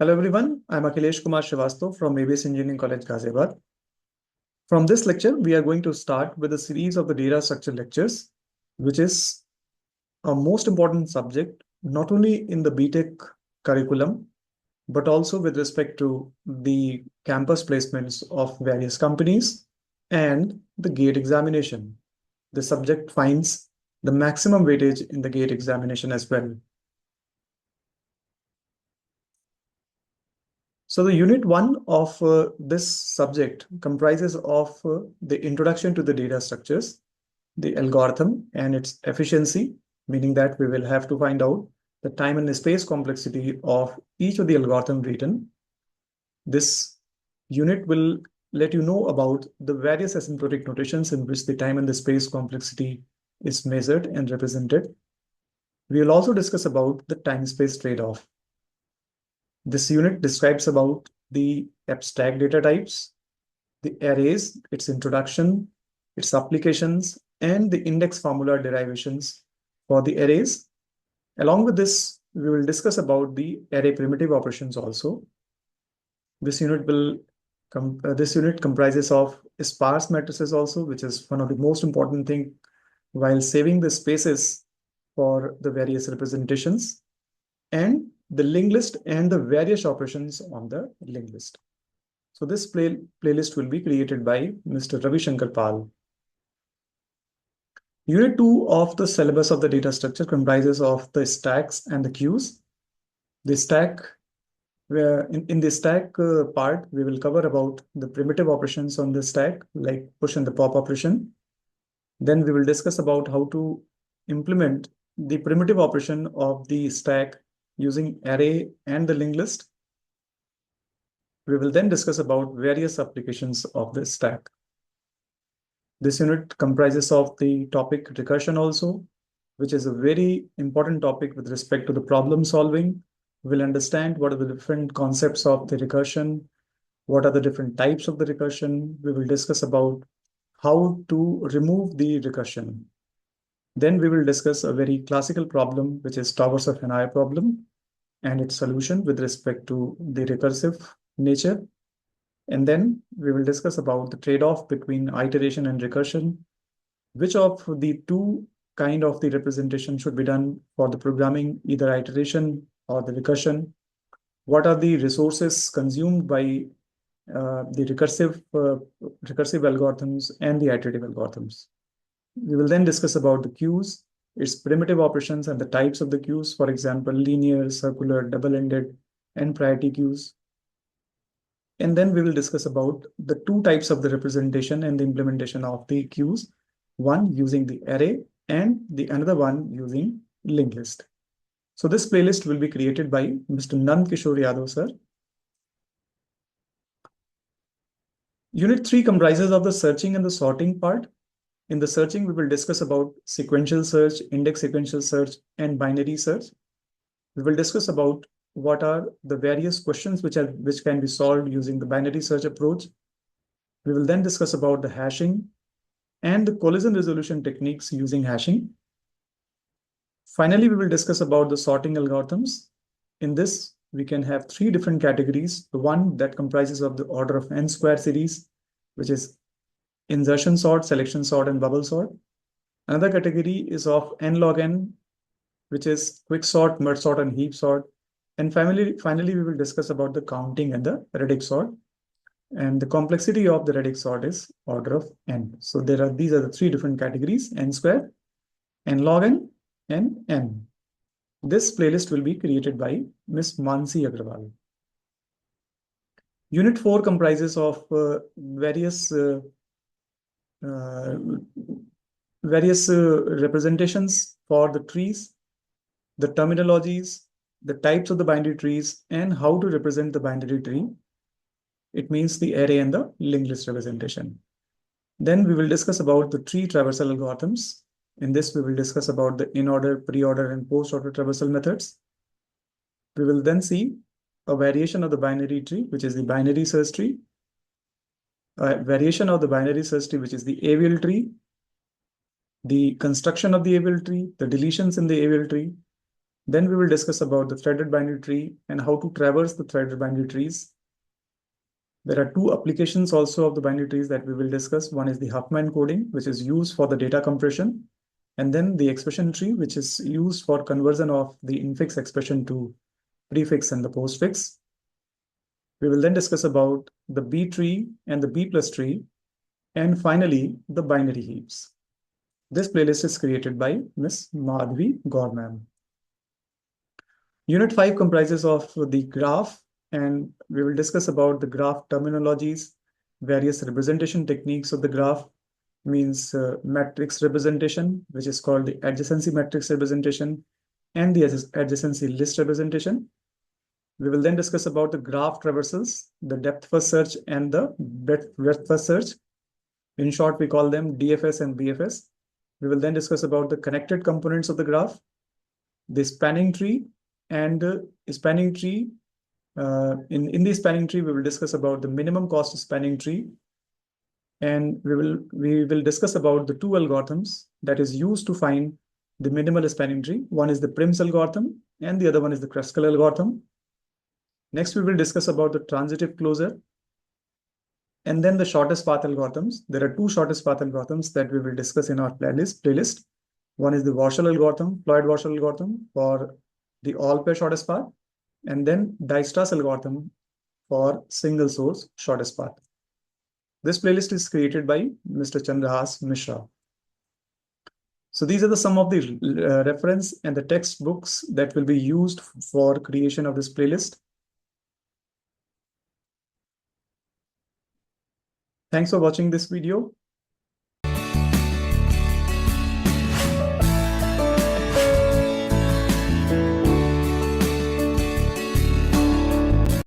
Hello everyone, I'm Akhilesh Kumar Srivastava from ABES Engineering College, Ghaziabad. From this lecture, we are going to start with a series of the data structure lectures, which is a most important subject, not only in the BTech curriculum, but also with respect to the campus placements of various companies and the GATE examination. The subject finds the maximum weightage in the GATE examination as well. So the unit 1 of this subject comprises of the introduction to the data structures, the algorithm and its efficiency, meaning that we will have to find out the time and space complexity of each of the algorithm written. This unit will let you know about the various asymptotic notations in which the time and the space complexity is measured and represented. We will also discuss about the time-space trade-off. This unit describes about the abstract data types, the arrays, its introduction, its applications, and the index formula derivations for the arrays. Along with this, we will discuss about the array primitive operations also. This unit comprises of sparse matrices also, which is one of the most important thing while saving the spaces for the various representations, and the linked list and the various operations on the linked list. So this playlist will be created by Mr. Ravi Shankar Pal. Unit 2 of the syllabus of the data structure comprises of the stacks and the queues. The stack, where in the stack part, we will cover about the primitive operations on the stack, like push and the pop operation. Then we will discuss about how to implement the primitive operation of the stack using array and the linked list. We will then discuss about various applications of the stack. This unit comprises of the topic recursion also, which is a very important topic with respect to the problem solving. We'll understand what are the different concepts of the recursion, what are the different types of the recursion. We will discuss about how to remove the recursion. Then we will discuss a very classical problem, which is towers of Hanoi problem and its solution with respect to the recursive nature. And then we will discuss about the trade-off between iteration and recursion, which of the two kind of the representation should be done for the programming, either iteration or the recursion. What are the resources consumed by the recursive algorithms and the iterative algorithms. We will then discuss about the queues, its primitive operations and the types of the queues, for example, linear, circular, double-ended, and priority queues. And then we will discuss about the two types of the representation and the implementation of the queues, one using the array and the another one using linked list. So this playlist will be created by Mr. Nand Kishore Yadav, sir. Unit 3 comprises of the searching and the sorting part. In the searching, we will discuss about sequential search, index sequential search, and binary search. We will discuss about what are the various questions which can be solved using the binary search approach. We will then discuss about the hashing and the collision resolution techniques using hashing. Finally, we will discuss about the sorting algorithms. In this, we can have three different categories. The one that comprises of the order of n square series, which is insertion sort, selection sort, and bubble sort. Another category is of n log n, which is quick sort, merge sort, and heap sort. And finally, we will discuss about the counting and the radix sort. And the complexity of the radix sort is order of n. So these are the three different categories: n square, n log n, and n. This playlist will be created by Ms. Mansi Agrawal. Unit 4 comprises of various representations for the trees, the terminologies, the types of the binary trees, and how to represent the binary tree. It means the array and the linked list representation. Then we will discuss about the tree traversal algorithms. In this, we will discuss about the in-order, pre-order, and post-order traversal methods. We will then see a variation of the binary tree, which is the binary search tree, a variation of the binary search tree, which is the ABEL tree, the construction of the ABEL tree, the deletions in the ABEL tree, Then we will discuss about the threaded binary tree and how to traverse the threaded binary trees. There are two applications also of the binary trees that we will discuss. One is the Huffman coding, which is used for the data compression, and then the expression tree, which is used for conversion of the infix expression to prefix and the postfix. We will then discuss about the B tree and the B plus tree, and finally, the binary heaps. This playlist is created by Ms. Madhvi Gorman. Unit 5 comprises of the graph, and we will discuss about the graph terminologies, various representation techniques of the graph, means matrix representation, which is called the adjacency matrix representation, and the adjacency list representation. We will then discuss about the graph traversals, the depth first search and the breadth first search. In short, we call them DFS and BFS. We will then discuss about the connected components of the graph, the spanning tree, and spanning tree. In the spanning tree, we will discuss about the minimum cost spanning tree, and we will discuss about the two algorithms that is used to find the minimal spanning tree. One is the Prim's algorithm, and the other one is the Kruskal algorithm. Next, we will discuss about the transitive closure, and then the shortest path algorithms. There are two shortest path algorithms that we will discuss in our playlist. One is the Warshall algorithm, Floyd-Warshall algorithm for the all-pair shortest path, and then Dijkstra's algorithm for single source shortest path. This playlist is created by Mr. Chandrahas Mishra. So these are some of the reference and the textbooks that will be used for creation of this playlist. Thanks for watching this video.